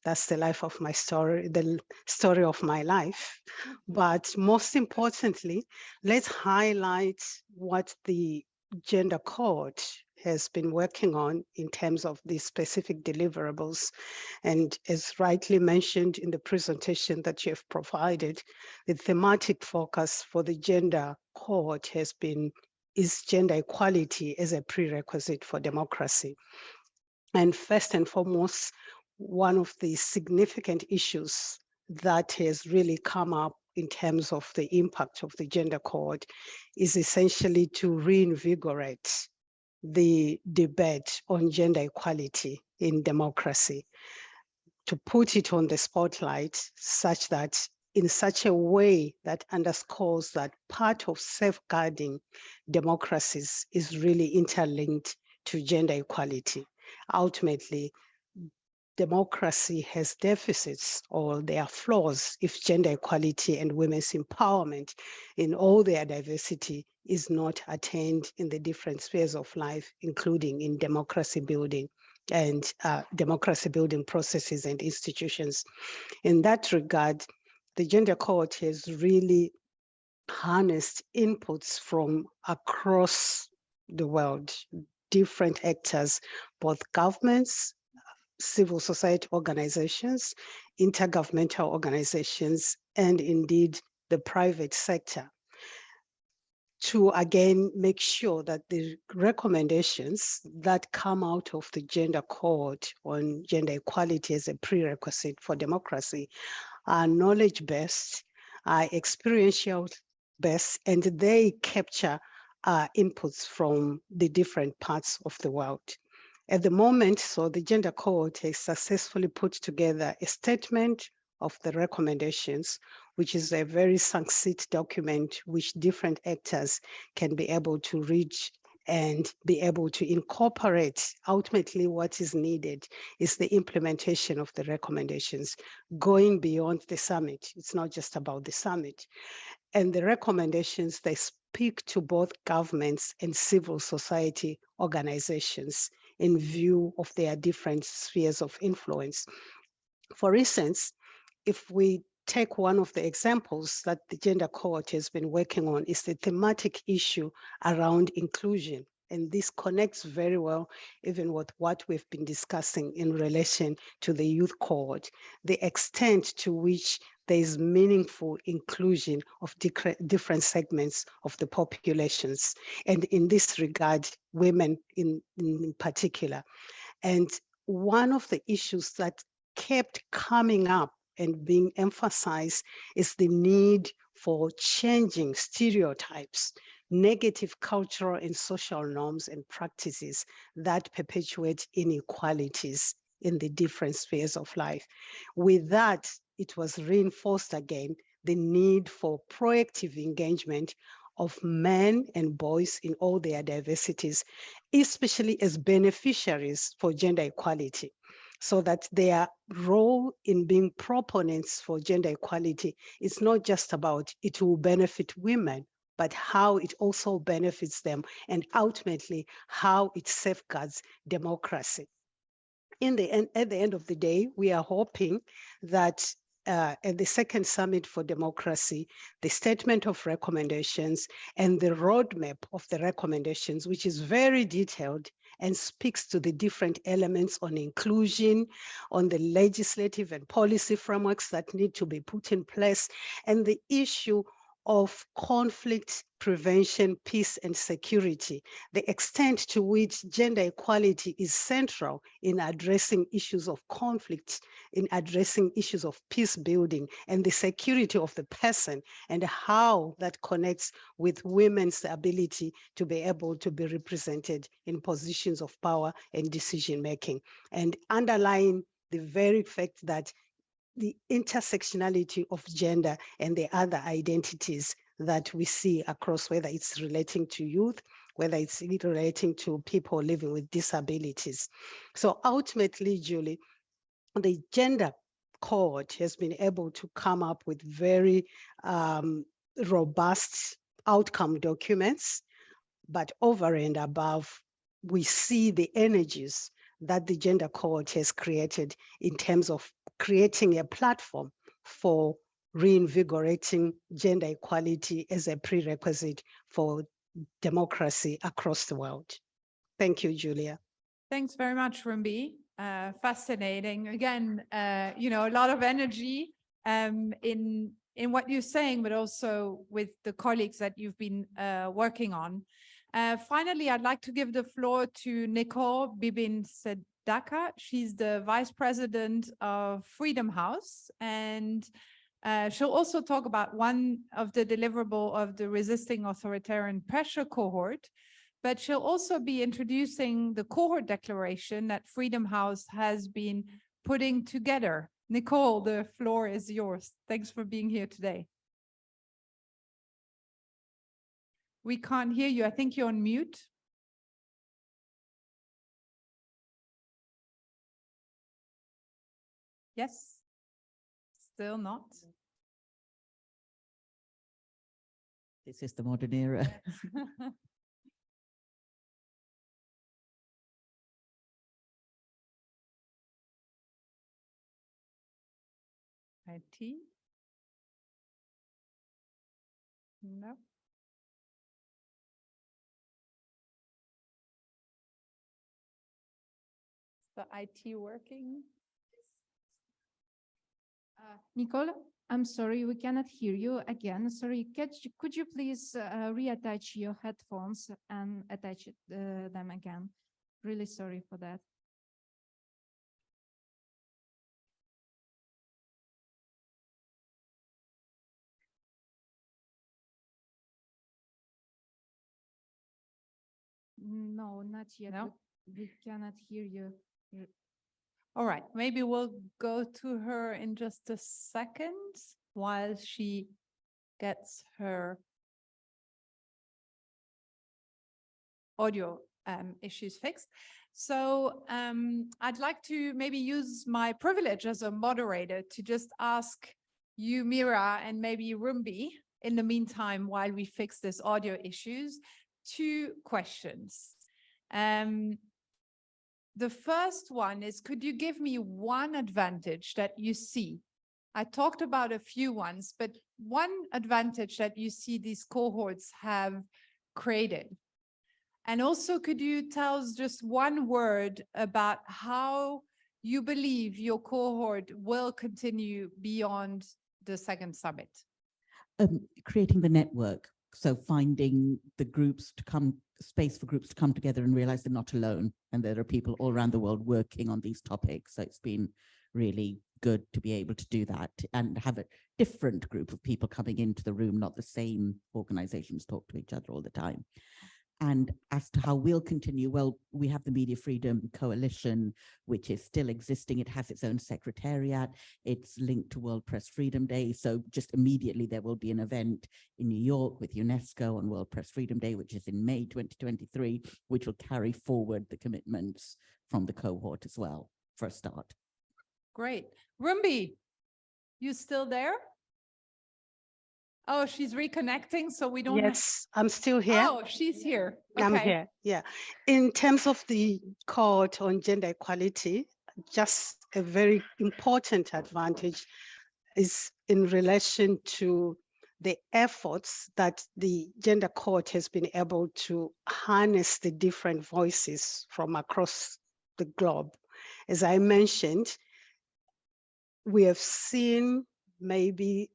That's the life of my story, the story of my life. But most importantly, let's highlight what the gender cohort has been working on in terms of the specific deliverables. And as rightly mentioned in the presentation that you have provided, the thematic focus for the gender cohort is gender equality as a prerequisite for democracy. And first and foremost, one of the significant issues that has really come up in terms of the impact of the gender cohort is essentially to reinvigorate the debate on gender equality in democracy, to put it on the spotlight such that in such a way that underscores that part of safeguarding democracies is really interlinked to gender equality. Ultimately, democracy has deficits or there are flaws if gender equality and women's empowerment in all their diversity is not attained in the different spheres of life, including in democracy building and democracy building processes and institutions. In that regard, the gender cohort has really harnessed inputs from across the world, different actors, both governments, civil society organizations, intergovernmental organizations, and indeed the private sector, to again make sure that the recommendations that come out of the gender cohort on gender equality as a prerequisite for democracy are knowledge-based, are experiential-based, and they capture inputs from the different parts of the world. At the moment, so the gender cohort has successfully put together a statement of the recommendations, which is a very succinct document which different actors can be able to read and be able to incorporate. Ultimately, what is needed is the implementation of the recommendations going beyond the summit. It's not just about the summit. And the recommendations, they speak to both governments and civil society organizations in view of their different spheres of influence. For instance, if we take one of the examples that the gender cohort has been working on is the thematic issue around inclusion. And this connects very well even with what we've been discussing in relation to the youth cohort, the extent to which there is meaningful inclusion of different segments of the populations. And in this regard, women in particular. And one of the issues that kept coming up and being emphasized is the need for changing stereotypes, negative cultural and social norms and practices that perpetuate inequalities in the different spheres of life. With that, it was reinforced again the need for proactive engagement of men and boys in all their diversities, especially as beneficiaries for gender equality, so that their role in being proponents for gender equality is not just about it will benefit women, but how it also benefits them and ultimately how it safeguards democracy. At the end of the day, we are hoping that at the second summit for democracy, the statement of recommendations and the roadmap of the recommendations, which is very detailed and speaks to the different elements on inclusion, on the legislative and policy frameworks that need to be put in place, and the issue of conflict prevention, peace, and security, the extent to which gender equality is central in addressing issues of conflict, in addressing issues of peace building, and the security of the person, and how that connects with women's ability to be able to be represented in positions of power and decision making. And underlying the very fact that the intersectionality of gender and the other identities that we see across, whether it's relating to youth, whether it's relating to people living with disabilities. So ultimately, Julie, the gender cohort has been able to come up with very robust outcome documents, but over and above, we see the energies that the gender cohort has created in terms of creating a platform for reinvigorating gender equality as a prerequisite for democracy across the world. Thank you, Julia. Thanks very much, Rumbi. Fascinating. Again, you know, a lot of energy in what you're saying, but also with the colleagues that you've been working on. Finally, I'd like to give the floor to Nicole Bibbins-Sedaca. She's the Vice President of Freedom House, and she'll also talk about one of the deliverable of the Resisting Authoritarian Pressure cohort, but she'll also be introducing the cohort declaration that Freedom House has been putting together. Nicole, the floor is yours. Thanks for being here today. We can't hear you. I think you're on mute. Yes? Still not? This is the modern era. IT? No. Is the IT working? Nicole, I'm sorry, we cannot hear you again. Sorry, could you please reattach your headphones and attach them again? Really sorry for that. No, not yet. No? We cannot hear you. All right, maybe we'll go to her in just a second while she gets her audio issues fixed. So I'd like to maybe use my privilege as a moderator to just ask you, Meera, and maybe Rumbi, in the meantime, while we fix this audio issues, 2 questions. The first one is, could you give me one advantage that you see? I talked about a few ones, but one advantage that you see these cohorts have created. And also, could you tell us just one word about how you believe your cohort will continue beyond the second summit? Creating the network. So finding the groups to come, space for groups to come together and realize they're not alone. And there are people all around the world working on these topics. So it's been really good to be able to do that and have a different group of people coming into the room, not the same organizations talk to each other all the time. And as to how we'll continue, well, we have the Media Freedom Coalition, which is still existing. It has its own secretariat. It's linked to World Press Freedom Day. So just immediately there will be an event in New York with UNESCO on World Press Freedom Day, which is in May 2023, which will carry forward the commitments from the cohort as well, for a start. Great. Rumbi, you still there? Oh, she's reconnecting, so we don't. Yes, I'm still here. Oh, she's here. I'm Okay. here, yeah. In terms of the cohort on gender equality, just a very important advantage is in relation to the efforts that the gender cohort has been able to harness the different voices from across the globe. As I mentioned, we have seen maybe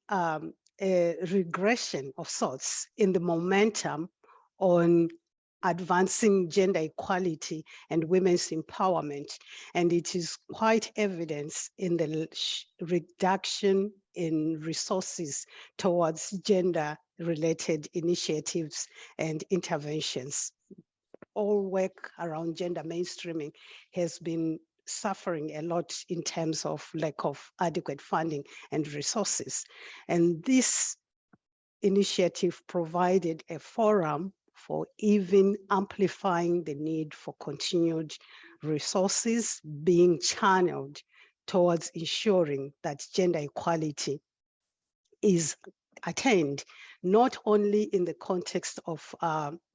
a regression of sorts in the momentum on advancing gender equality and women's empowerment. And it is quite evident in the reduction in resources towards gender-related initiatives and interventions. All work around gender mainstreaming has been suffering a lot in terms of lack of adequate funding and resources. And this initiative provided a forum for even amplifying the need for continued resources being channeled towards ensuring that gender equality is attained, not only in the context of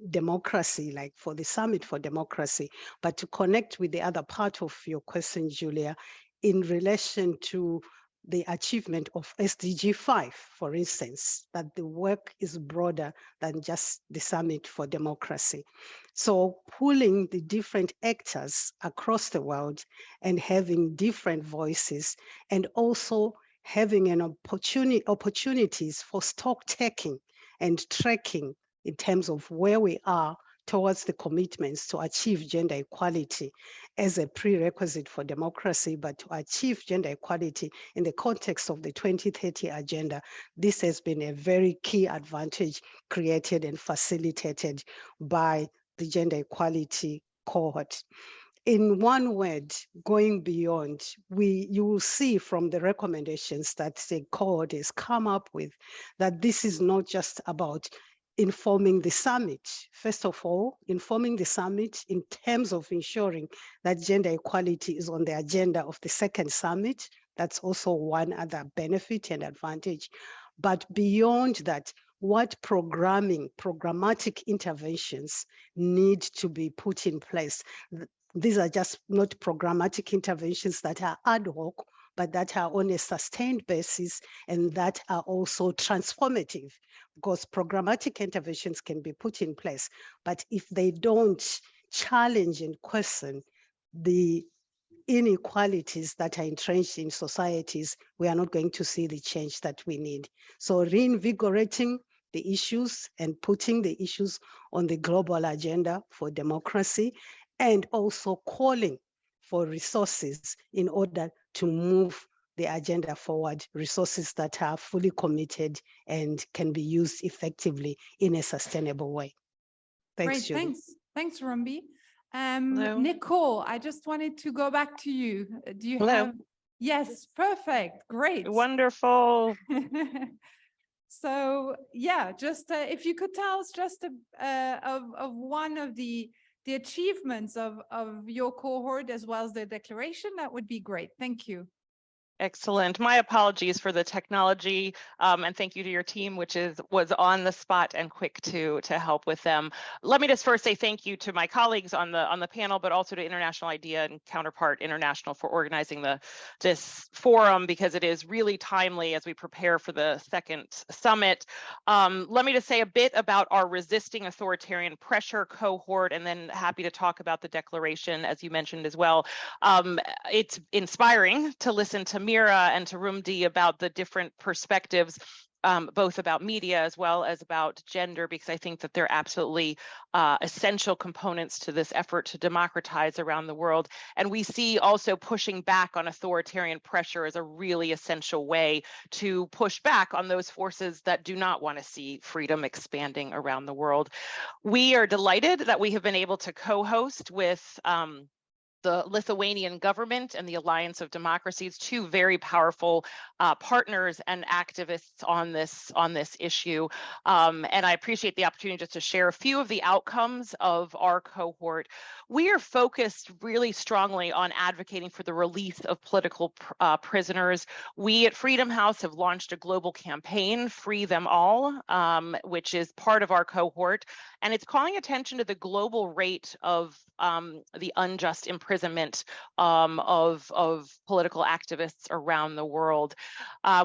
democracy, like for the Summit for Democracy, but to connect with the other part of your question, Julia, in relation to the achievement of SDG 5, for instance, that the work is broader than just the Summit for Democracy. So pulling the different actors across the world and having different voices, and also having an opportunities for stock taking and tracking in terms of where we are towards the commitments to achieve gender equality as a prerequisite for democracy, but to achieve gender equality in the context of the 2030 agenda. This has been a very key advantage created and facilitated by the gender equality cohort. In one word, going beyond, you will see from the recommendations that the cohort has come up with that this is not just about informing the summit. First of all, informing the summit in terms of ensuring that gender equality is on the agenda of the second summit, That's also one other benefit and advantage. But beyond that, what programmatic interventions need to be put in place? These are just not programmatic interventions that are ad hoc, but that are on a sustained basis and that are also transformative, because programmatic interventions can be put in place, but if they don't challenge and question the inequalities that are entrenched in societies, we are not going to see the change that we need. So reinvigorating the issues and putting the issues on the global agenda for democracy, and also calling for resources in order to move the agenda forward, resources that are fully committed and can be used effectively in a sustainable way. Thanks, Great, Julie. thanks, Rumbi. Hello. Nicole, I just wanted to go back to you. Do you Hello. have? Yes, perfect, great. Wonderful. So yeah, just if you could tell us just of one of the achievements of your cohort as well as the declaration, that would be great. Thank you. Excellent. My apologies for the technology, and thank you to your team, which was on the spot and quick to help with them. Let me just first say thank you to my colleagues on the panel, but also to International IDEA and Counterpart International for organizing this forum, because it is really timely as we prepare for the second summit. Let me just say a bit about our Resisting Authoritarian Pressure cohort, and then happy to talk about the declaration, as you mentioned as well. It's inspiring to listen to Meera and to Rumdi about the different perspectives, both about media as well as about gender, because I think that they're absolutely essential components to this effort to democratize around the world. And we see also pushing back on authoritarian pressure as a really essential way to push back on those forces that do not want to see freedom expanding around the world. We are delighted that we have been able to co-host with the Lithuanian government and the Alliance of Democracies, two very powerful partners and activists on this issue. And I appreciate the opportunity just to share a few of the outcomes of our cohort. We are focused really strongly on advocating for the release of political prisoners. We at Freedom House have launched a global campaign, Free Them All, which is part of our cohort. And it's calling attention to the global rate of the unjust imprisonment of political activists around the world.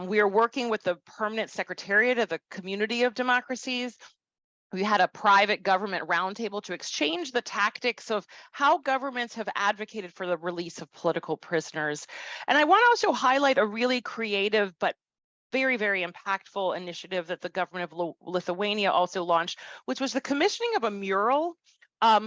We are working with the Permanent Secretariat of the Community of Democracies. We had a private government roundtable to exchange the tactics of how governments have advocated for the release of political prisoners. And I want to also highlight a really creative but very, very impactful initiative that the government of Lithuania also launched, which was the commissioning of a mural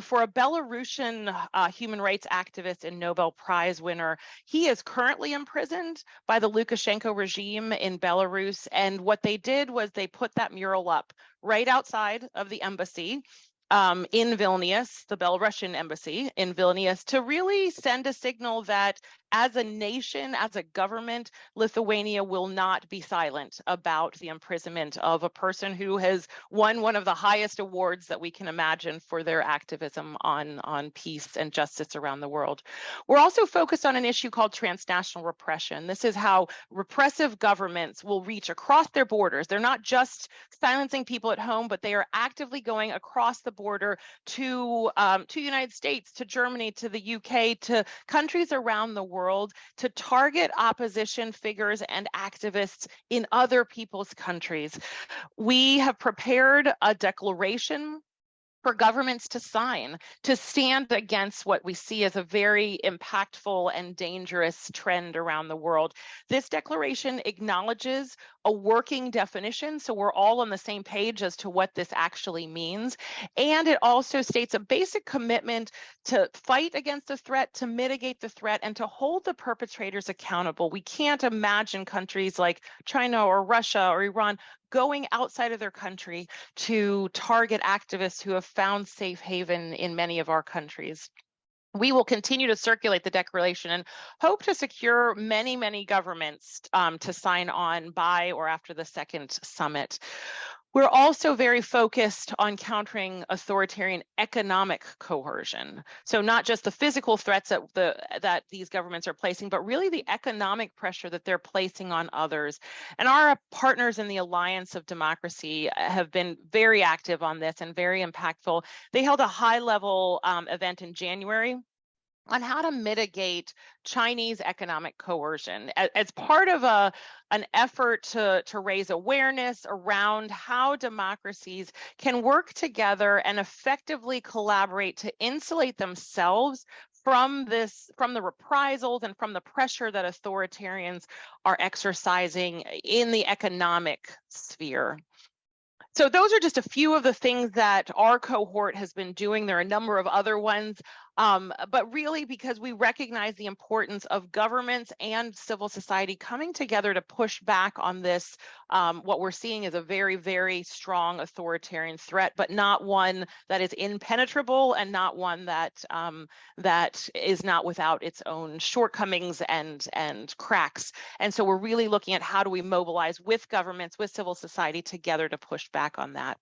for a Belarusian human rights activist and Nobel Prize winner. He is currently imprisoned by the Lukashenko regime in Belarus. And what they did was they put that mural up right outside of the embassy in Vilnius, the Belarusian embassy in Vilnius, to really send a signal that as a nation, as a government, Lithuania will not be silent about the imprisonment of a person who has won one of the highest awards that we can imagine for their activism on peace and justice around the world. We're also focused on an issue called transnational repression. This is how repressive governments will reach across their borders. They're not just silencing people at home, but they are actively going across the border to United States, to Germany, to the UK, to countries around the world to target opposition figures and activists in other people's countries. We have prepared a declaration for governments to sign to stand against what we see as a very impactful and dangerous trend around the world. This declaration acknowledges a working definition, so we're all on the same page as to what this actually means. And it also states a basic commitment to fight against the threat, to mitigate the threat, and to hold the perpetrators accountable. We can't imagine countries like China or Russia or Iran going outside of their country to target activists who have found safe haven in many of our countries. We will continue to circulate the declaration and hope to secure many, many governments to sign on by or after the second summit. We're also very focused on countering authoritarian economic coercion. So not just the physical threats that these governments are placing, but really the economic pressure that they're placing on others. And our partners in the Alliance of Democracy have been very active on this and very impactful. They held a high-level event in January on how to mitigate Chinese economic coercion as part of an effort to raise awareness around how democracies can work together and effectively collaborate to insulate themselves from the reprisals and from the pressure that authoritarians are exercising in the economic sphere. So those are just a few of the things that our cohort has been doing. There are a number of other ones, but really because we recognize the importance of governments and civil society coming together to push back on this, what we're seeing is a very, very strong authoritarian threat, but not one that is impenetrable and not one that that is not without its own shortcomings and cracks. And so we're really looking at how do we mobilize with governments, with civil society together to push back on that.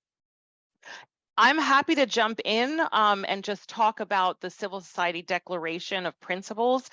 I'm happy to jump in and just talk about the Civil Society Declaration of Principles.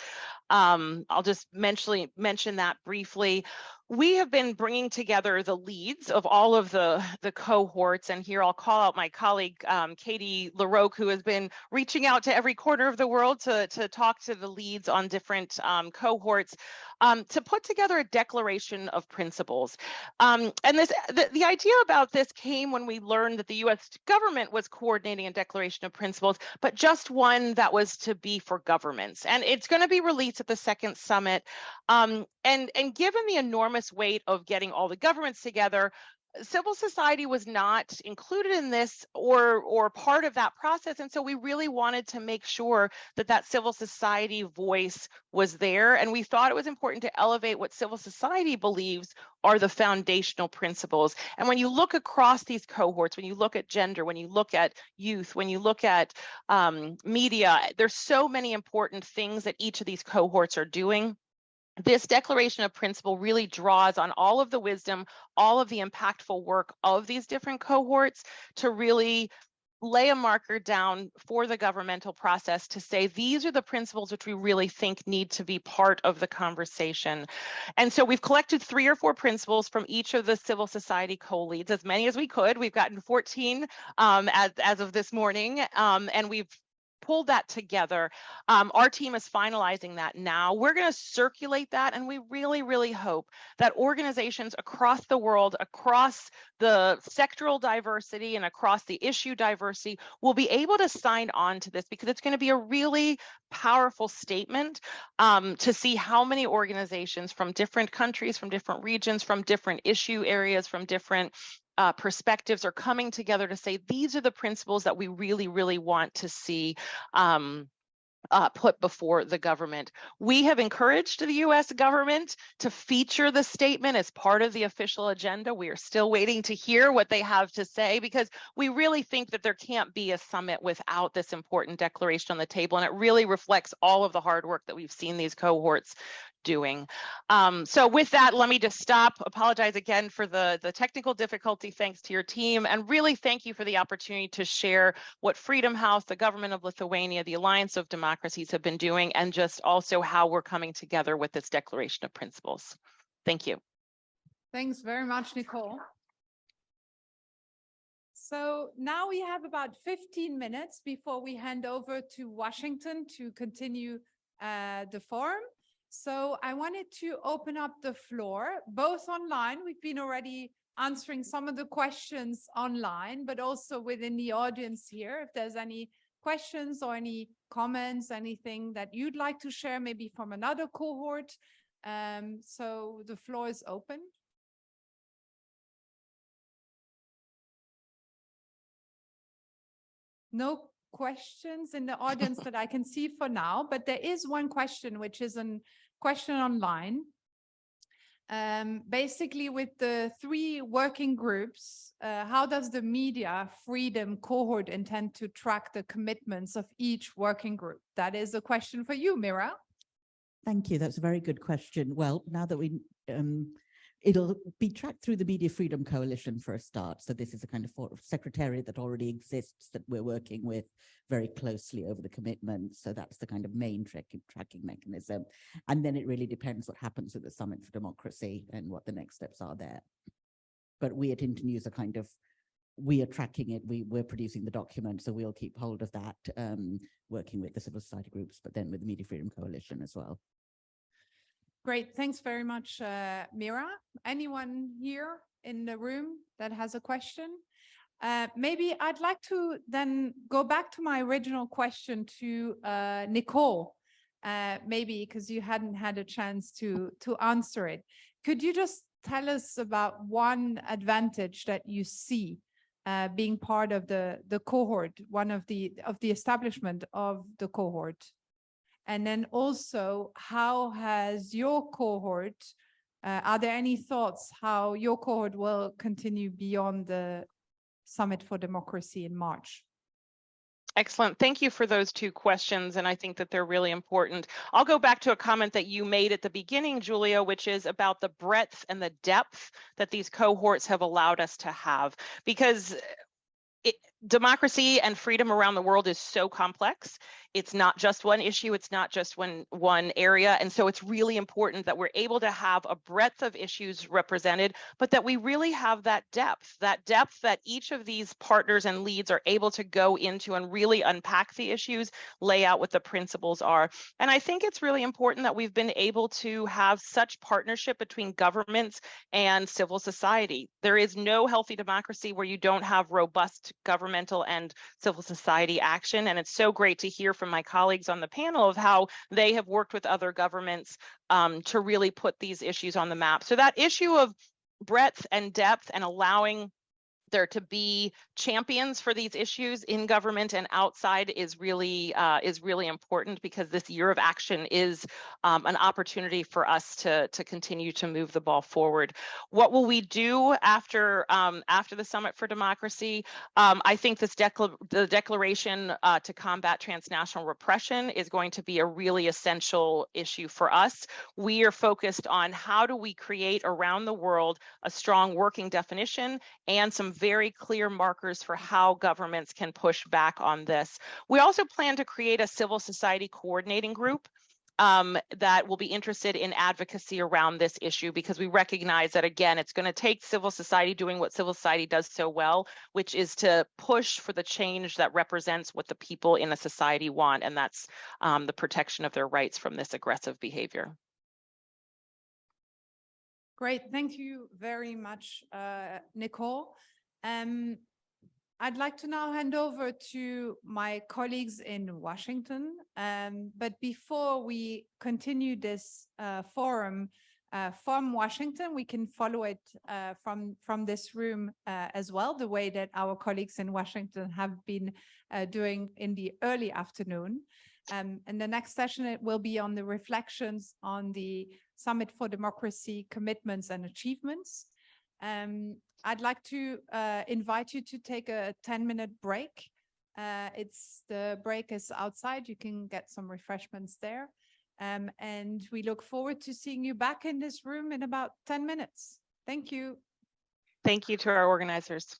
I'll just mention that briefly. We have been bringing together the leads of all of the cohorts, and here I'll call out my colleague, Katie LaRoque, who has been reaching out to every corner of the world to talk to the leads on different cohorts to put together a declaration of principles. And the idea about this came when we learned that the US government was coordinating a declaration of principles, but just one that was to be for governments. And it's going to be released at the second summit. And given the enormous weight of getting all the governments together, civil society was not included in this or part of that process. And so we really wanted to make sure that that civil society voice was there. And we thought it was important to elevate what civil society believes are the foundational principles. And when you look across these cohorts, when you look at gender, when you look at youth, when you look at media, there's so many important things that each of these cohorts are doing. This declaration of principle really draws on all of the wisdom, all of the impactful work of these different cohorts to really lay a marker down for the governmental process to say these are the principles which we really think need to be part of the conversation. And so we've collected 3 or 4 principles from each of the civil society co-leads, as many as we could. We've gotten 14 as of this morning, and we've pulled that together. Our team is finalizing that now. We're going to circulate that, and we really, really hope that organizations across the world, across the sectoral diversity and across the issue diversity will be able to sign on to this, because it's going to be a really powerful statement to see how many organizations from different countries, from different regions, from different issue areas, from different perspectives are coming together to say these are the principles that we really, really want to see put before the government. We have encouraged the US government to feature the statement as part of the official agenda. We are still waiting to hear what they have to say, because we really think that there can't be a summit without this important declaration on the table. And it really reflects all of the hard work that we've seen these cohorts doing. So with that, let me just stop. Apologize again for the technical difficulty, thanks to your team, and really thank you for the opportunity to share what Freedom House, the government of Lithuania, the Alliance of Democracies have been doing, and just also how we're coming together with this declaration of principles. Thank you. Thanks very much, Nicole. So now we have about 15 minutes before we hand over to Washington to continue the forum. So I wanted to open up the floor, both online. We've been already answering some of the questions online, but also within the audience here. If there's any questions or any comments, anything that you'd like to share, maybe from another cohort. So the floor is open. No questions in the audience that I can see for now, but there is one question, which is a question online. Basically, with the 3 working groups, how does the media freedom cohort intend to track the commitments of each working group? That is a question for you, Meera. Thank you. That's a very good question. Well, now that we It'll be tracked through the Media Freedom Coalition for a start. So this is a kind of secretariat that already exists that we're working with very closely over the commitment. So that's the kind of main tracking mechanism. And then it really depends what happens at the Summit for Democracy and what the next steps are there. But we at Internews are we are tracking it. We're producing the document, so we'll keep hold of that, working with the civil society groups, but then with the Media Freedom Coalition as well. Great, thanks very much, Meera. Anyone here in the room that has a question? Maybe I'd like to then go back to my original question to Nicole, maybe because you hadn't had a chance to answer it. Could you just tell us about one advantage that you see being part of the cohort, one of the establishment of the cohort? And then also, how has your cohort, are there any thoughts how your cohort will continue beyond the Summit for Democracy in March? Excellent. Thank you for those two questions, and I think that they're really important. I'll go back to a comment that you made at the beginning, Julia, which is about the breadth and the depth that these cohorts have allowed us to have, because democracy and freedom around the world is so complex. It's not just one issue. It's not just one area. And so it's really important that we're able to have a breadth of issues represented, but that we really have that depth that each of these partners and leads are able to go into and really unpack the issues, lay out what the principles are. And I think it's really important that we've been able to have such partnership between governments and civil society. There is no healthy democracy where you don't have robust governmental and civil society action. And it's so great to hear from my colleagues on the panel of how they have worked with other governments to really put these issues on the map. So that issue of breadth and depth and allowing there to be champions for these issues in government and outside is really important, because this year of action is an opportunity for us to continue to move the ball forward. What will we do after the Summit for Democracy? I think the declaration to combat transnational repression is going to be a really essential issue for us. We are focused on how do we create around the world a strong working definition and some very clear markers for how governments can push back on this. We also plan to create a civil society coordinating group that will be interested in advocacy around this issue, because we recognize that, again, it's going to take civil society doing what civil society does so well, which is to push for the change that represents what the people in a society want, and that's the protection of their rights from this aggressive behavior. Great, thank you very much, Nicole. I'd like to now hand over to my colleagues in Washington. But before we continue this forum from Washington, we can follow it from this room as well, the way that our colleagues in Washington have been doing in the early afternoon. And the next session, it will be on the reflections on the Summit for Democracy commitments and achievements. I'd like to invite you to take a 10-minute break. The break is outside. You can get some refreshments there. And we look forward to seeing you back in this room in about 10 minutes. Thank you. Thank you to our organizers.